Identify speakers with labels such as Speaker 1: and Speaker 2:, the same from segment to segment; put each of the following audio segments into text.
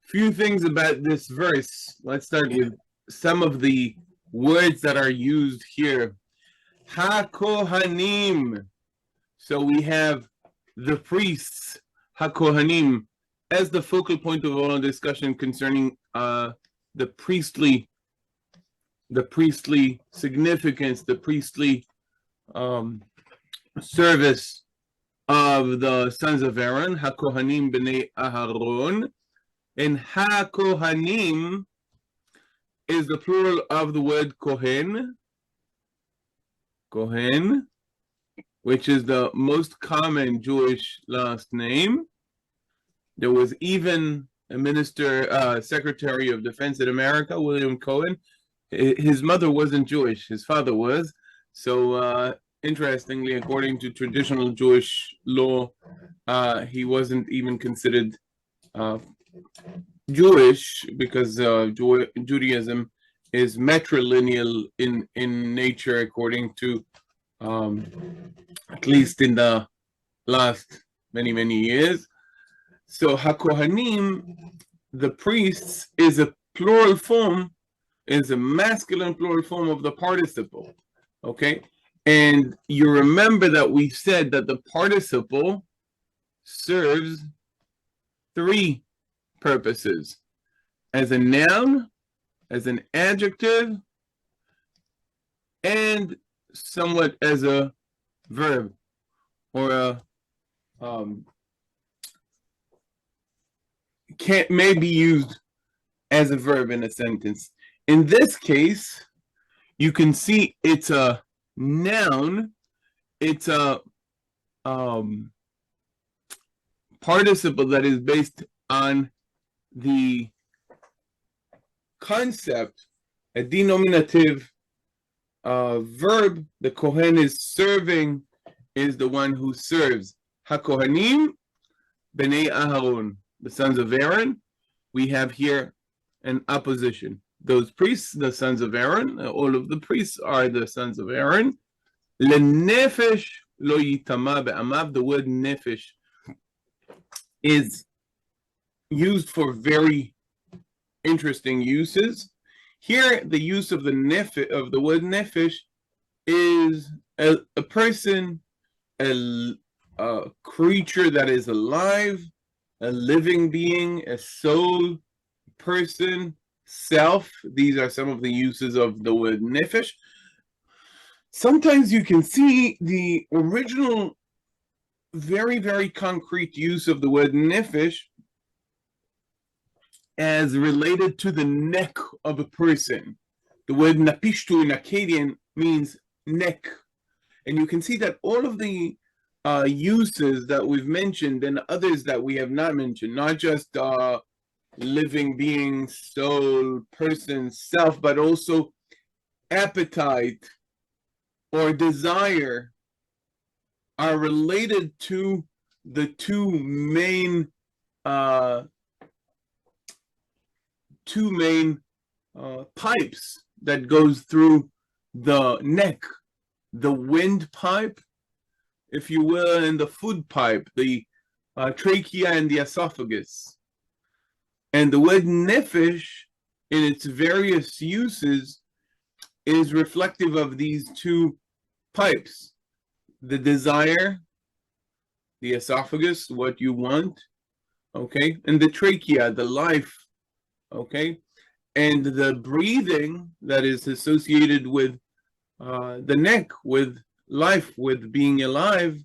Speaker 1: Few things about this verse. Let's start with some of the words that are used here. Ha-Kohanim. So we have the priests, Ha-Kohanim, as the focal point of all discussion concerning the priestly significance, the priestly service of the sons of Aaron, Ha-Kohanim b'nei Aharon. And Ha-Kohanim is the plural of the word Kohen, which is the most common Jewish last name. There was even a Secretary of Defense in America, William Cohen. His mother wasn't Jewish, his father was. So interestingly, according to traditional Jewish law, he wasn't even considered Jewish, because Judaism is matrilineal in nature, according to at least in the last many years. So Ha-Kohanim, the priests, is a plural form, is a masculine plural form of the participle. Okay, and you remember that we said that the participle serves three purposes: as a noun, as an adjective, and somewhat as a verb, or a may be used as a verb in a sentence. In this case, you can see it's a noun, it's a participle that is based on the concept, a denominative verb. The Kohen is serving, is the one who serves. Ha-Kohanim b'nei Aharon, the sons of Aaron. We have here an opposition. Those priests, the sons of Aaron, all of the priests are the sons of Aaron. Nefesh lo yitama be'amav. The word nefesh is used for very interesting uses. Here, the use of the word nefesh is a person, a creature that is alive, a living being, a soul, person, self. These are some of the uses of the word nefesh. Sometimes you can see the original very concrete use of the word nefesh as related to the neck of a person. The word napishtu in Akkadian means neck. And you can see that all of the uses that we've mentioned and others that we have not mentioned, not just living being, soul, person, self, but also appetite or desire, are related to the two main pipes that goes through the neck: the windpipe, if you will, and the food pipe, the trachea and the esophagus. And the word nefesh, in its various uses, is reflective of these two pipes: the desire, the esophagus, what you want, okay, and the trachea, the life, okay, and the breathing that is associated with the neck, with life, with being alive,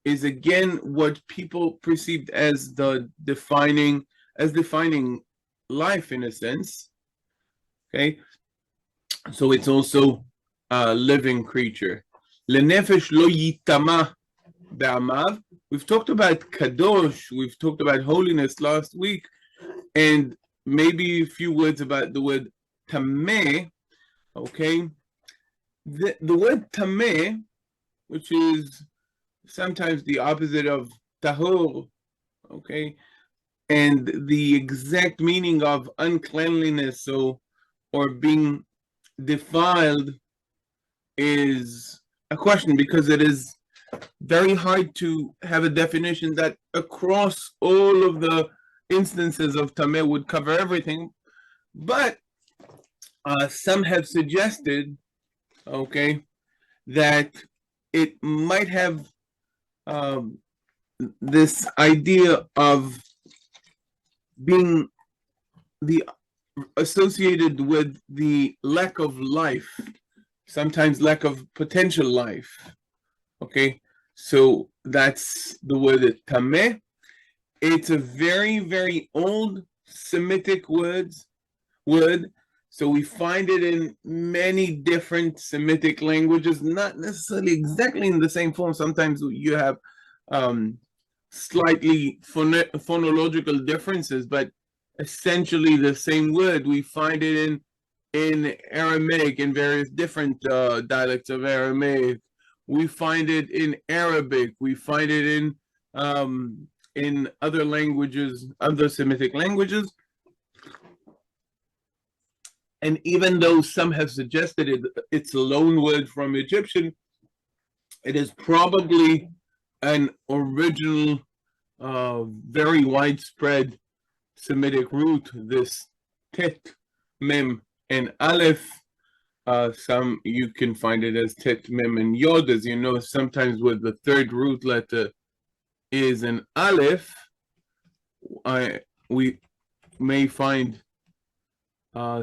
Speaker 1: is again what people perceived as defining life, in a sense. Okay, so it's also a living creature. Lenefesh lo yitama be'amav. We've talked about kadosh, we've talked about holiness last week, and maybe a few words about the word tameh. Okay, the word tameh, which is sometimes the opposite of tahor, okay, and the exact meaning of uncleanliness or being defiled is a question, because it is very hard to have a definition that across all of the instances of tameh would cover everything, but some have suggested, okay, that it might have this idea of being associated with the lack of life, sometimes lack of potential life. Okay, so that's the word tameh. It's a very, very old Semitic word. So we find it in many different Semitic languages, not necessarily exactly in the same form. Sometimes you have slightly phonological differences, but essentially the same word. We find it in Aramaic, in various different dialects of Aramaic. We find it in Arabic. We find it in other languages, other Semitic languages. And even though some have suggested it's a loan word from Egyptian, it is probably an original, very widespread Semitic root, this tet, mem, and aleph. Some you can find it as tet, mem, and yod. As you know, sometimes with the third root letter is an aleph, we may find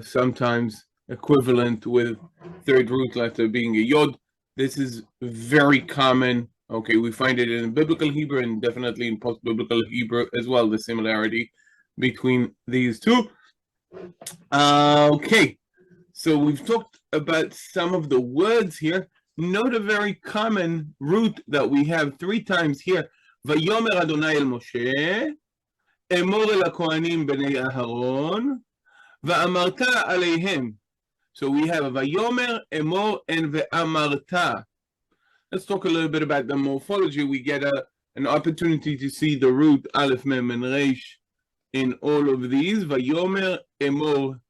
Speaker 1: sometimes equivalent with third root letter being a yod. This is very common. Okay, we find it in biblical Hebrew and definitely in post-biblical Hebrew as well, the similarity between these two. Okay, so we've talked about some of the words here. Note a very common root that we have 3 times here. Wayyomer Adonai el Moshe, Emor el Kohanim bnei Aharon, Ve-Amarta aleihem. So we have Wayyomer, Emor and Ve-Amarta. Let's talk a little bit about the morphology. We get an opportunity to see the root aleph, mem, and resh in all of these. Wayyomer, Emor,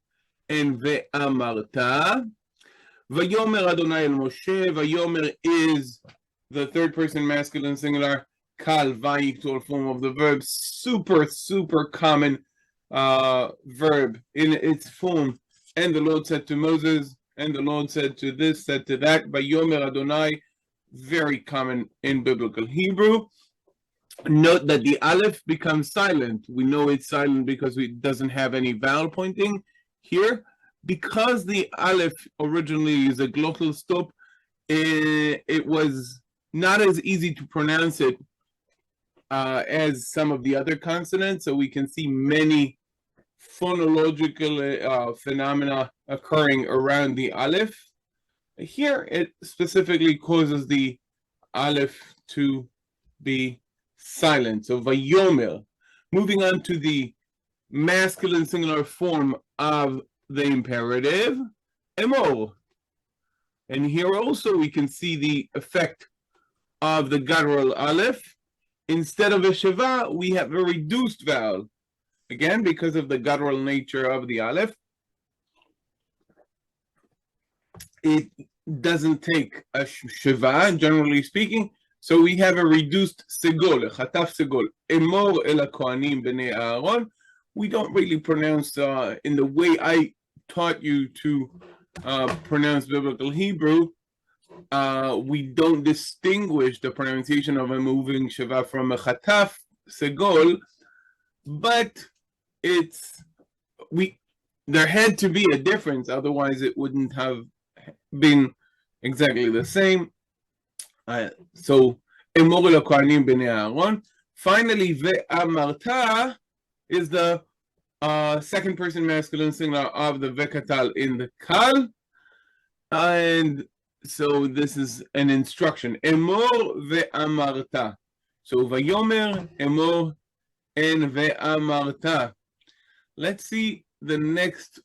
Speaker 1: and Ve-Amarta. Wayyomer Adonai el Moshe. Wayyomer is the third person masculine singular kal vayiktor form of the verb. Super, super common verb in its form. And the Lord said to Moses, and the Lord said to this, said to that. Wayyomer Adonai, very common in biblical Hebrew. Note that the aleph becomes silent. We know it's silent because it doesn't have any vowel pointing here. Because the aleph originally is a glottal stop, it was not as easy to pronounce it as some of the other consonants. So we can see many phonological phenomena occurring around the aleph. Here, it specifically causes the aleph to be silent. So Wayyomer. Moving on to the masculine singular form of the imperative, Emor. And here also we can see the effect of the guttural aleph. Instead of a sheva, we have a reduced vowel. Again, because of the guttural nature of the aleph, it doesn't take a sheva, generally speaking. So we have a reduced segol, a chataf segol. Emor el Kohanim bnei Aaron. We don't really pronounce in the way I taught you to pronounce biblical Hebrew. We don't distinguish the pronunciation of a moving sheva from a chataf segol, but there had to be a difference, otherwise it wouldn't have been exactly the same. So Emor el Kohanim bnei Aaron. Finally, Ve-Amarta is the second person masculine singular of the Weqatal in the kal, and so this is an instruction. Emor Ve-Amarta. So Wayyomer, Emor, and Ve-Amarta. Let's see the next